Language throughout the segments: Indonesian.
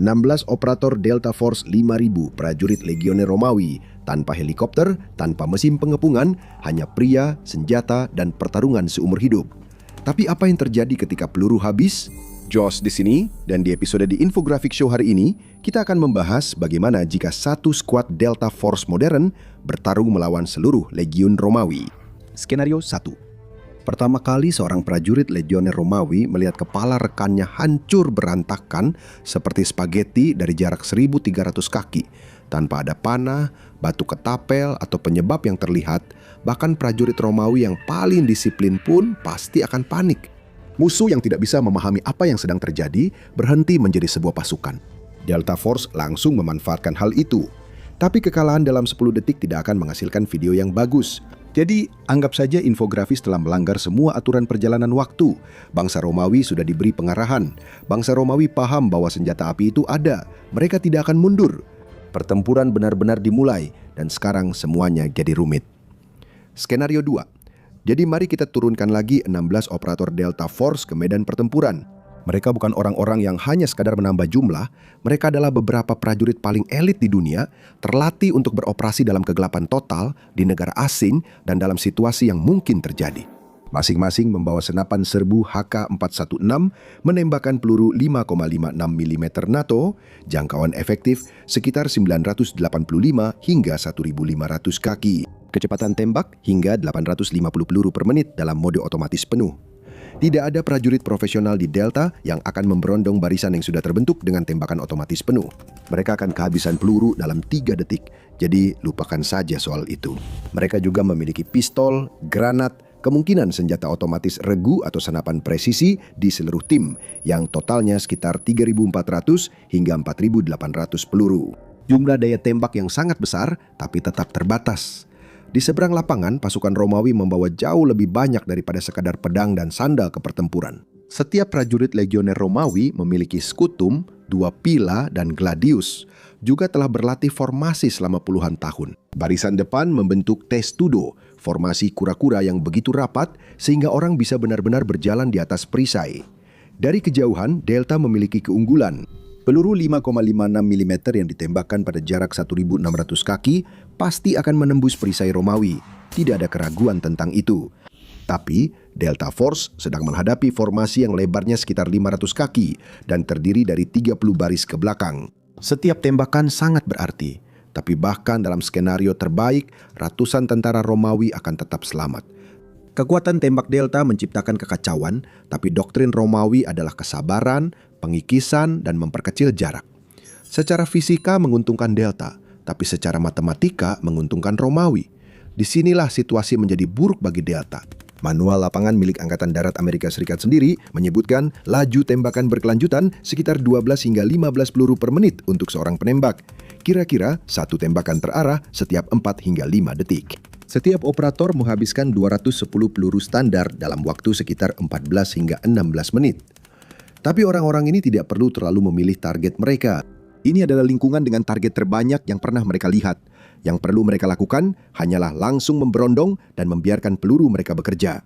16 operator Delta Force 5.000 prajurit Legioner Romawi, tanpa helikopter, tanpa mesin pengepungan, hanya pria, senjata, dan pertarungan seumur hidup. Tapi apa yang terjadi ketika peluru habis? Josh di sini, dan di episode di Infographic Show hari ini, kita akan membahas bagaimana jika satu skuad Delta Force modern bertarung melawan seluruh Legiun Romawi. Skenario 1. Pertama kali seorang prajurit Legioner Romawi melihat kepala rekannya hancur berantakan seperti spaghetti dari jarak 1.300 kaki, tanpa ada panah, batu ketapel, atau penyebab yang terlihat. Bahkan prajurit Romawi yang paling disiplin pun pasti akan panik. Musuh yang tidak bisa memahami apa yang sedang terjadi berhenti menjadi sebuah pasukan. Delta Force langsung memanfaatkan hal itu. Tapi kekalahan dalam 10 detik tidak akan menghasilkan video yang bagus. Jadi anggap saja infografis telah melanggar semua aturan perjalanan waktu. Bangsa Romawi sudah diberi pengarahan. Bangsa Romawi paham bahwa senjata api itu ada. Mereka tidak akan mundur. Pertempuran benar-benar dimulai dan sekarang semuanya jadi rumit. Skenario 2. Jadi mari kita turunkan lagi 16 operator Delta Force ke medan pertempuran. Mereka bukan orang-orang yang hanya sekadar menambah jumlah. Mereka adalah beberapa prajurit paling elit di dunia, terlatih untuk beroperasi dalam kegelapan total di negara asing dan dalam situasi yang mungkin terjadi. Masing-masing membawa senapan serbu HK416, menembakkan peluru 5,56 mm NATO, jangkauan efektif sekitar 985 hingga 1.500 kaki. Kecepatan tembak hingga 850 peluru per menit dalam mode otomatis penuh. Tidak ada prajurit profesional di Delta yang akan memberondong barisan yang sudah terbentuk dengan tembakan otomatis penuh. Mereka akan kehabisan peluru dalam 3 detik, jadi lupakan saja soal itu. Mereka juga memiliki pistol, granat, kemungkinan senjata otomatis regu atau senapan presisi di seluruh tim, yang totalnya sekitar 3.400 hingga 4.800 peluru. Jumlah daya tembak yang sangat besar, tapi tetap terbatas. Di seberang lapangan, pasukan Romawi membawa jauh lebih banyak daripada sekadar pedang dan sandal ke pertempuran. Setiap prajurit Legioner Romawi memiliki skutum, 2 pila, dan gladius. Juga telah berlatih formasi selama puluhan tahun. Barisan depan membentuk testudo, formasi kura-kura yang begitu rapat sehingga orang bisa benar-benar berjalan di atas perisai. Dari kejauhan, Delta memiliki keunggulan. Peluru 5,56 mm yang ditembakkan pada jarak 1.600 kaki pasti akan menembus perisai Romawi. Tidak ada keraguan tentang itu. Tapi Delta Force sedang menghadapi formasi yang lebarnya sekitar 500 kaki dan terdiri dari 30 baris ke belakang. Setiap tembakan sangat berarti. Tapi bahkan dalam skenario terbaik, ratusan tentara Romawi akan tetap selamat. Kekuatan tembak Delta menciptakan kekacauan, tapi doktrin Romawi adalah kesabaran, pengikisan, dan memperkecil jarak. Secara fisika menguntungkan Delta, tapi secara matematika menguntungkan Romawi. Disinilah situasi menjadi buruk bagi Delta. Manual lapangan milik Angkatan Darat Amerika Serikat sendiri menyebutkan laju tembakan berkelanjutan sekitar 12 hingga 15 peluru per menit untuk seorang penembak. Kira-kira satu tembakan terarah setiap 4 hingga 5 detik. Setiap operator menghabiskan 210 peluru standar dalam waktu sekitar 14 hingga 16 menit. Tapi orang-orang ini tidak perlu terlalu memilih target mereka. Ini adalah lingkungan dengan target terbanyak yang pernah mereka lihat. Yang perlu mereka lakukan hanyalah langsung memberondong dan membiarkan peluru mereka bekerja.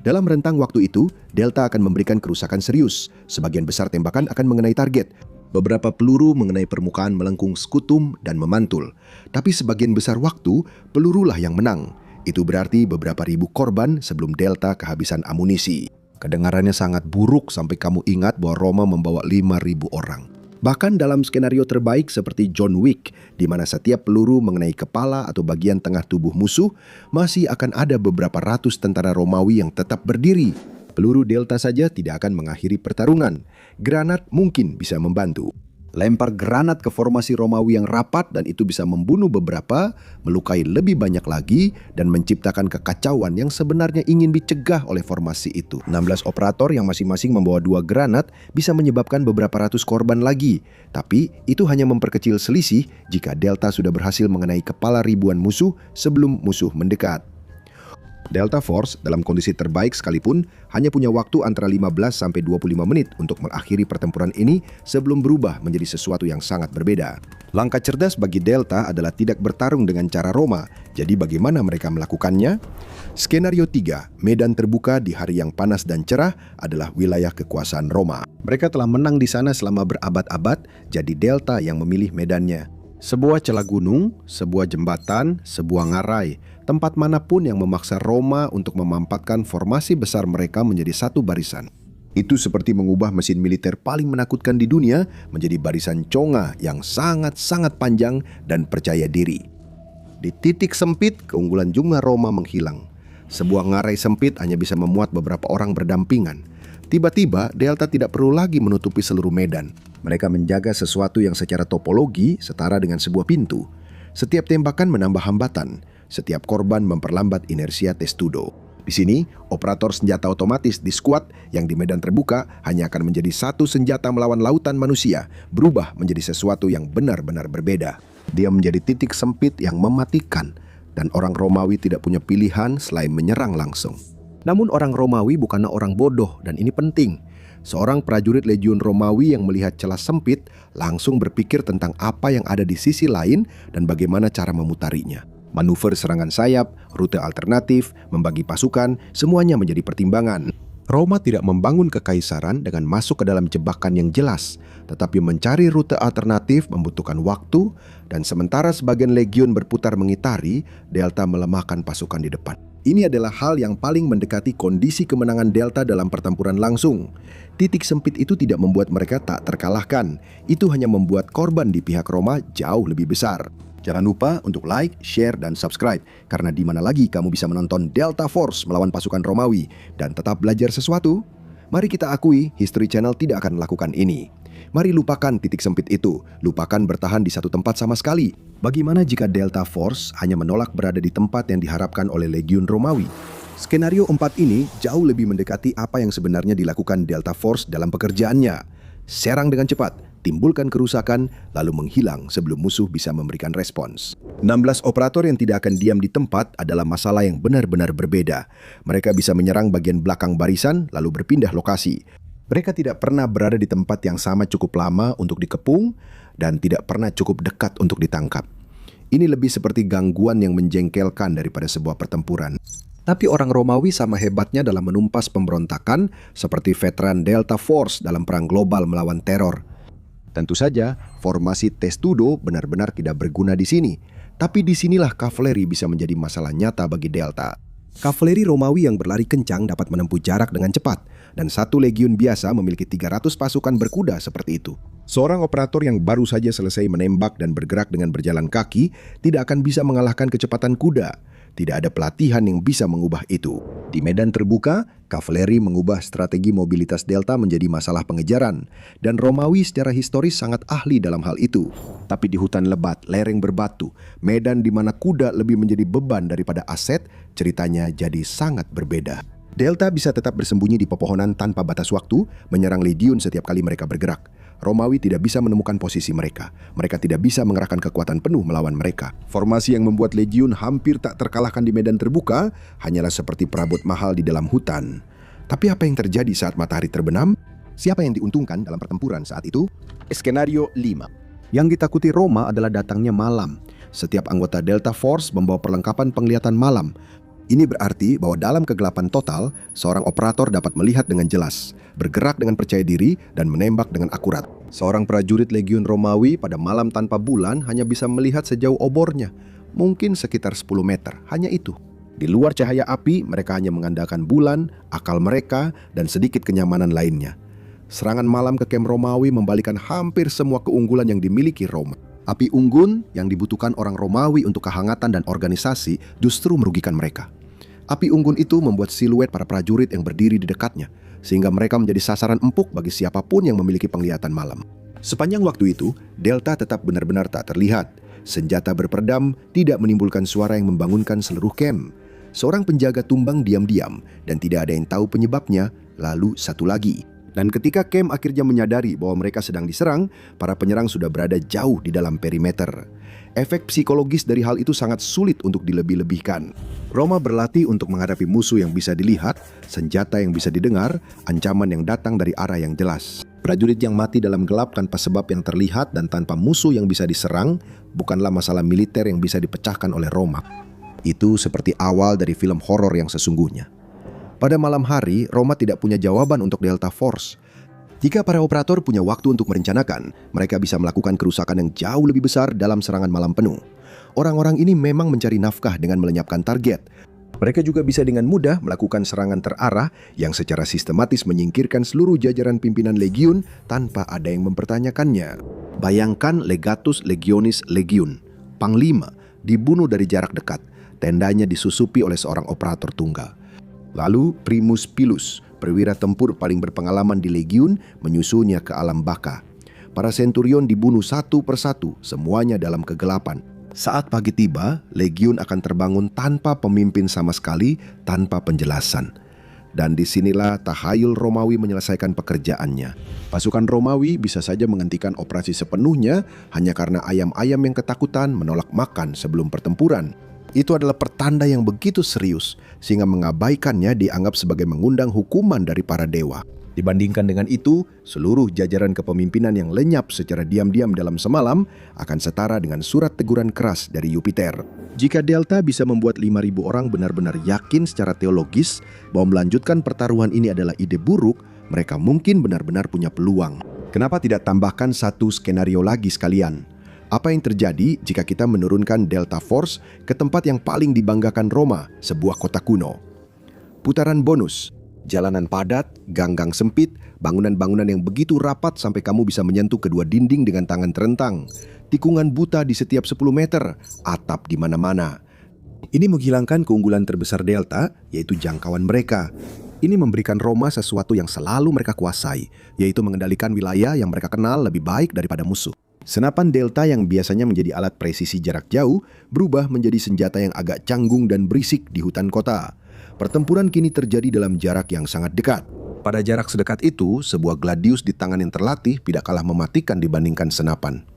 Dalam rentang waktu itu, Delta akan memberikan kerusakan serius. Sebagian besar tembakan akan mengenai target. Beberapa peluru mengenai permukaan melengkung skutum dan memantul. Tapi sebagian besar waktu, pelurulah yang menang. Itu berarti beberapa ribu korban sebelum Delta kehabisan amunisi. Kedengarannya sangat buruk sampai kamu ingat bahwa Roma membawa 5.000 orang. Bahkan dalam skenario terbaik seperti John Wick, di mana setiap peluru mengenai kepala atau bagian tengah tubuh musuh, masih akan ada beberapa ratus tentara Romawi yang tetap berdiri. Peluru Delta saja tidak akan mengakhiri pertarungan. Granat mungkin bisa membantu. Lempar granat ke formasi Romawi yang rapat dan itu bisa membunuh beberapa, melukai lebih banyak lagi, dan menciptakan kekacauan yang sebenarnya ingin dicegah oleh formasi itu. 16 operator yang masing-masing membawa 2 granat bisa menyebabkan beberapa ratus korban lagi. Tapi itu hanya memperkecil selisih jika Delta sudah berhasil mengenai kepala ribuan musuh sebelum musuh mendekat. Delta Force dalam kondisi terbaik sekalipun hanya punya waktu antara 15-25 menit untuk mengakhiri pertempuran ini sebelum berubah menjadi sesuatu yang sangat berbeda. Langkah cerdas bagi Delta adalah tidak bertarung dengan cara Roma. Jadi bagaimana mereka melakukannya? Skenario 3, medan terbuka di hari yang panas dan cerah adalah wilayah kekuasaan Roma. Mereka telah menang di sana selama berabad-abad, jadi Delta yang memilih medannya. Sebuah celah gunung, sebuah jembatan, sebuah ngarai, tempat manapun yang memaksa Roma untuk memampatkan formasi besar mereka menjadi satu barisan. Itu seperti mengubah mesin militer paling menakutkan di dunia menjadi barisan conga yang sangat-sangat panjang dan percaya diri. Di titik sempit, keunggulan jumlah Roma menghilang. Sebuah ngarai sempit hanya bisa memuat beberapa orang berdampingan. Tiba-tiba, Delta tidak perlu lagi menutupi seluruh medan. Mereka menjaga sesuatu yang secara topologi setara dengan sebuah pintu. Setiap tembakan menambah hambatan. Setiap korban memperlambat inersia testudo. Di sini, operator senjata otomatis di squad yang di medan terbuka hanya akan menjadi satu senjata melawan lautan manusia, berubah menjadi sesuatu yang benar-benar berbeda. Dia menjadi titik sempit yang mematikan, dan orang Romawi tidak punya pilihan selain menyerang langsung. Namun orang Romawi bukanlah orang bodoh, dan ini penting. Seorang prajurit legiun Romawi yang melihat celah sempit langsung berpikir tentang apa yang ada di sisi lain dan bagaimana cara memutarinya. Manuver serangan sayap, rute alternatif, membagi pasukan, semuanya menjadi pertimbangan. Roma tidak membangun kekaisaran dengan masuk ke dalam jebakan yang jelas, tetapi mencari rute alternatif membutuhkan waktu, dan sementara sebagian legiun berputar mengitari, Delta melemahkan pasukan di depan. Ini adalah hal yang paling mendekati kondisi kemenangan Delta dalam pertempuran langsung. Titik sempit itu tidak membuat mereka tak terkalahkan. Itu hanya membuat korban di pihak Roma jauh lebih besar. Jangan lupa untuk like, share, dan subscribe. Karena di mana lagi kamu bisa menonton Delta Force melawan pasukan Romawi dan tetap belajar sesuatu? Mari kita akui, History Channel tidak akan melakukan ini. Mari lupakan titik sempit itu, lupakan bertahan di satu tempat sama sekali. Bagaimana jika Delta Force hanya menolak berada di tempat yang diharapkan oleh Legiun Romawi? Skenario 4 ini jauh lebih mendekati apa yang sebenarnya dilakukan Delta Force dalam pekerjaannya. Serang dengan cepat, timbulkan kerusakan, lalu menghilang sebelum musuh bisa memberikan respons. 16 operator yang tidak akan diam di tempat adalah masalah yang benar-benar berbeda. Mereka bisa menyerang bagian belakang barisan, lalu berpindah lokasi. Mereka tidak pernah berada di tempat yang sama cukup lama untuk dikepung dan tidak pernah cukup dekat untuk ditangkap. Ini lebih seperti gangguan yang menjengkelkan daripada sebuah pertempuran. Tapi orang Romawi sama hebatnya dalam menumpas pemberontakan seperti veteran Delta Force dalam perang global melawan teror. Tentu saja, formasi testudo benar-benar tidak berguna di sini. Tapi disinilah kavaleri bisa menjadi masalah nyata bagi Delta. Kavaleri Romawi yang berlari kencang dapat menempuh jarak dengan cepat, dan satu legiun biasa memiliki 300 pasukan berkuda seperti itu. Seorang operator yang baru saja selesai menembak dan bergerak dengan berjalan kaki tidak akan bisa mengalahkan kecepatan kuda. Tidak ada pelatihan yang bisa mengubah itu. Di medan terbuka, kavaleri mengubah strategi mobilitas Delta menjadi masalah pengejaran, dan Romawi secara historis sangat ahli dalam hal itu. Tapi di hutan lebat, lereng berbatu, medan di mana kuda lebih menjadi beban daripada aset, ceritanya jadi sangat berbeda. Delta bisa tetap bersembunyi di pepohonan tanpa batas waktu, menyerang legiun setiap kali mereka bergerak. Romawi tidak bisa menemukan posisi mereka. Mereka tidak bisa mengerahkan kekuatan penuh melawan mereka. Formasi yang membuat legiun hampir tak terkalahkan di medan terbuka hanyalah seperti perabot mahal di dalam hutan. Tapi apa yang terjadi saat matahari terbenam? Siapa yang diuntungkan dalam pertempuran saat itu? Skenario 5. Yang ditakuti Roma adalah datangnya malam. Setiap anggota Delta Force membawa perlengkapan penglihatan malam. Ini berarti bahwa dalam kegelapan total, seorang operator dapat melihat dengan jelas, bergerak dengan percaya diri, dan menembak dengan akurat. Seorang prajurit Legiun Romawi pada malam tanpa bulan hanya bisa melihat sejauh obornya, mungkin sekitar 10 meter, hanya itu. Di luar cahaya api, mereka hanya mengandalkan bulan, akal mereka, dan sedikit kenyamanan lainnya. Serangan malam ke kem Romawi membalikan hampir semua keunggulan yang dimiliki Roma. Api unggun yang dibutuhkan orang Romawi untuk kehangatan dan organisasi justru merugikan mereka. Api unggun itu membuat siluet para prajurit yang berdiri di dekatnya, sehingga mereka menjadi sasaran empuk bagi siapapun yang memiliki penglihatan malam. Sepanjang waktu itu, Delta tetap benar-benar tak terlihat. Senjata berperdam tidak menimbulkan suara yang membangunkan seluruh kem. Seorang penjaga tumbang diam-diam dan tidak ada yang tahu penyebabnya. Lalu satu lagi. Dan ketika Kem akhirnya menyadari bahwa mereka sedang diserang, para penyerang sudah berada jauh di dalam perimeter. Efek psikologis dari hal itu sangat sulit untuk dilebih-lebihkan. Roma berlatih untuk menghadapi musuh yang bisa dilihat, senjata yang bisa didengar, ancaman yang datang dari arah yang jelas. Prajurit yang mati dalam gelap tanpa sebab yang terlihat dan tanpa musuh yang bisa diserang bukanlah masalah militer yang bisa dipecahkan oleh Roma. Itu seperti awal dari film horor yang sesungguhnya. Pada malam hari, Roma tidak punya jawaban untuk Delta Force. Jika para operator punya waktu untuk merencanakan, mereka bisa melakukan kerusakan yang jauh lebih besar dalam serangan malam penuh. Orang-orang ini memang mencari nafkah dengan melenyapkan target. Mereka juga bisa dengan mudah melakukan serangan terarah yang secara sistematis menyingkirkan seluruh jajaran pimpinan legiun tanpa ada yang mempertanyakannya. Bayangkan Legatus Legionis Legiun, Panglima, dibunuh dari jarak dekat. Tendanya disusupi oleh seorang operator tunggal. Lalu Primus Pilus, perwira tempur paling berpengalaman di legiun, menyusulnya ke alam baka. Para senturion dibunuh satu persatu, semuanya dalam kegelapan. Saat pagi tiba, legiun akan terbangun tanpa pemimpin sama sekali, tanpa penjelasan. Dan disinilah tahayul Romawi menyelesaikan pekerjaannya. Pasukan Romawi bisa saja menghentikan operasi sepenuhnya hanya karena ayam-ayam yang ketakutan menolak makan sebelum pertempuran. Itu adalah pertanda yang begitu serius, sehingga mengabaikannya dianggap sebagai mengundang hukuman dari para dewa. Dibandingkan dengan itu, seluruh jajaran kepemimpinan yang lenyap secara diam-diam dalam semalam akan setara dengan surat teguran keras dari Jupiter. Jika Delta bisa membuat 5.000 orang benar-benar yakin secara teologis bahwa melanjutkan pertaruhan ini adalah ide buruk, mereka mungkin benar-benar punya peluang. Kenapa tidak tambahkan satu skenario lagi sekalian? Apa yang terjadi jika kita menurunkan Delta Force ke tempat yang paling dibanggakan Roma, sebuah kota kuno? Putaran bonus, jalanan padat, gang-gang sempit, bangunan-bangunan yang begitu rapat sampai kamu bisa menyentuh kedua dinding dengan tangan terentang, tikungan buta di setiap 10 meter, atap di mana-mana. Ini menghilangkan keunggulan terbesar Delta, yaitu jangkauan mereka. Ini memberikan Roma sesuatu yang selalu mereka kuasai, yaitu mengendalikan wilayah yang mereka kenal lebih baik daripada musuh. Senapan Delta yang biasanya menjadi alat presisi jarak jauh berubah menjadi senjata yang agak canggung dan berisik di hutan kota. Pertempuran kini terjadi dalam jarak yang sangat dekat. Pada jarak sedekat itu, sebuah gladius di tangan yang terlatih tidak kalah mematikan dibandingkan senapan.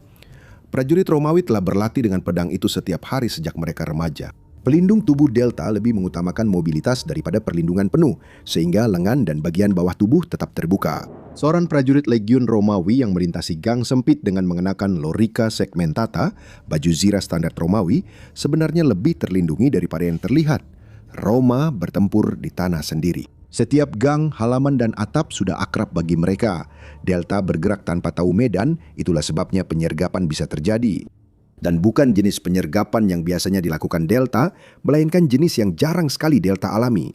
Prajurit Romawi telah berlatih dengan pedang itu setiap hari sejak mereka remaja. Pelindung tubuh Delta lebih mengutamakan mobilitas daripada perlindungan penuh, sehingga lengan dan bagian bawah tubuh tetap terbuka. Seorang prajurit legiun Romawi yang melintasi gang sempit dengan mengenakan lorica segmentata, baju zirah standar Romawi, sebenarnya lebih terlindungi daripada yang terlihat. Roma bertempur di tanah sendiri. Setiap gang, halaman, dan atap sudah akrab bagi mereka. Delta bergerak tanpa tahu medan, itulah sebabnya penyergapan bisa terjadi. Dan bukan jenis penyergapan yang biasanya dilakukan Delta, melainkan jenis yang jarang sekali Delta alami.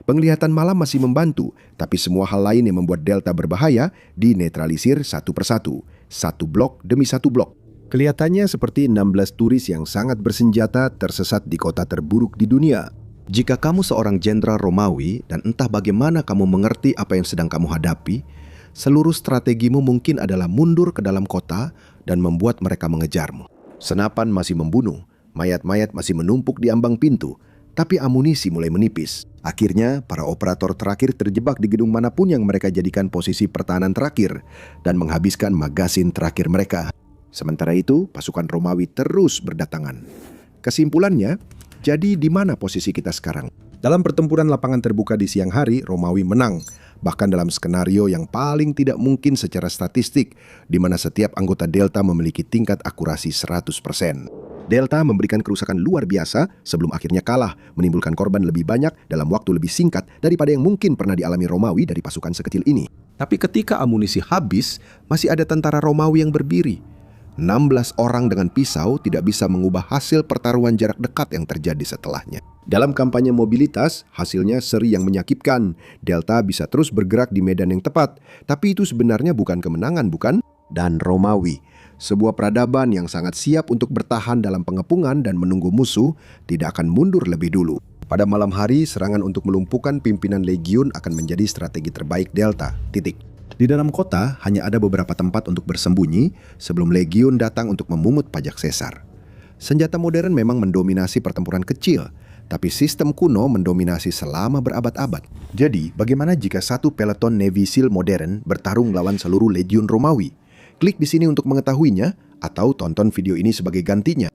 Penglihatan malam masih membantu, tapi semua hal lain yang membuat Delta berbahaya dinetralisir satu persatu, satu blok demi satu blok. Kelihatannya seperti 16 turis yang sangat bersenjata tersesat di kota terburuk di dunia. Jika kamu seorang jenderal Romawi dan entah bagaimana kamu mengerti apa yang sedang kamu hadapi, seluruh strategimu mungkin adalah mundur ke dalam kota dan membuat mereka mengejarmu. Senapan masih membunuh, mayat-mayat masih menumpuk di ambang pintu, tapi amunisi mulai menipis. Akhirnya, para operator terakhir terjebak di gedung manapun yang mereka jadikan posisi pertahanan terakhir dan menghabiskan magasin terakhir mereka. Sementara itu, pasukan Romawi terus berdatangan. Kesimpulannya, jadi di mana posisi kita sekarang? Dalam pertempuran lapangan terbuka di siang hari, Romawi menang. Bahkan dalam skenario yang paling tidak mungkin secara statistik, di mana setiap anggota Delta memiliki tingkat akurasi 100%. Delta memberikan kerusakan luar biasa sebelum akhirnya kalah, menimbulkan korban lebih banyak dalam waktu lebih singkat daripada yang mungkin pernah dialami Romawi dari pasukan sekecil ini. Tapi ketika amunisi habis, masih ada tentara Romawi yang berdiri. 16 orang dengan pisau tidak bisa mengubah hasil pertaruhan jarak dekat yang terjadi setelahnya. Dalam kampanye mobilitas, hasilnya seri yang menyakitkan. Delta bisa terus bergerak di medan yang tepat, tapi itu sebenarnya bukan kemenangan, bukan? Dan Romawi, sebuah peradaban yang sangat siap untuk bertahan dalam pengepungan dan menunggu musuh, tidak akan mundur lebih dulu. Pada malam hari, serangan untuk melumpuhkan pimpinan legiun akan menjadi strategi terbaik Delta. Di dalam kota, hanya ada beberapa tempat untuk bersembunyi sebelum legiun datang untuk memungut pajak Caesar. Senjata modern memang mendominasi pertempuran kecil, Tapi sistem kuno mendominasi selama berabad-abad. Jadi, bagaimana jika satu peleton Navy SEAL modern bertarung lawan seluruh legiun Romawi? Klik di sini untuk mengetahuinya, atau tonton video ini sebagai gantinya.